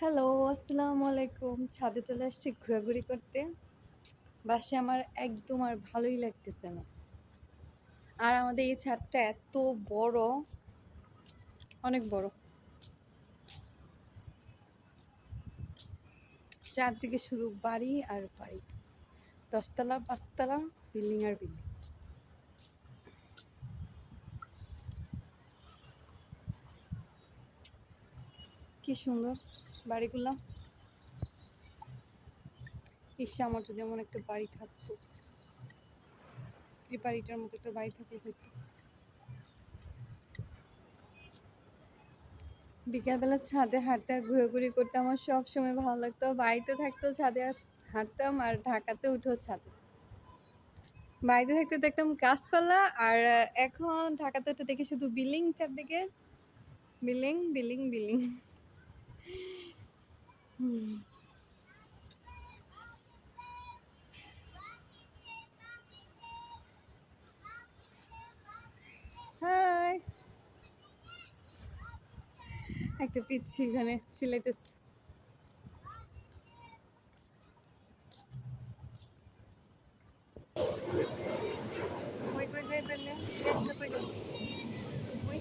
Hello, আসসালামু আলাইকুম। ছাদে চলে আসছি ঘোরাঘুরি করতে। বাসায় আমার একদম আর ভালোই লাগতেছে না। আর আমাদের এই ছাদটা এত বড়, অনেক বড়। চারদিকে শুধু বাড়ি আর বাড়ি। 10 তলা, 5 তলা, বিল্ডিং আর বিল্ডিং। কি সুন্দর বাড়িগুলা। ইস, আমার যদি এমন একটা বাড়ি থাকতো। এই বাড়িটার মতো একটা বাড়ি থাকলে হতো। বিকালবেলা ছাদে হাঁটতে আর ঘোরাঘুরি করতে আমার সব সময় ভালো লাগতো। বাড়িতে থাকতেও ছাদে হাঁটতাম, আর ঢাকাতে উঠেও ছাদে। বাড়িতে থাকতে দেখতাম গাছপালা, আর এখন ঢাকাতে তো দেখি শুধু বিল্ডিং, চারদিকে বিল্ডিং বিল্ডিং বিল্ডিং। হাই, একটা পিচ্ছি এখানে চিল্লাইতেছে। ওই কই যাই পেলে, একটা কই গেল? ওই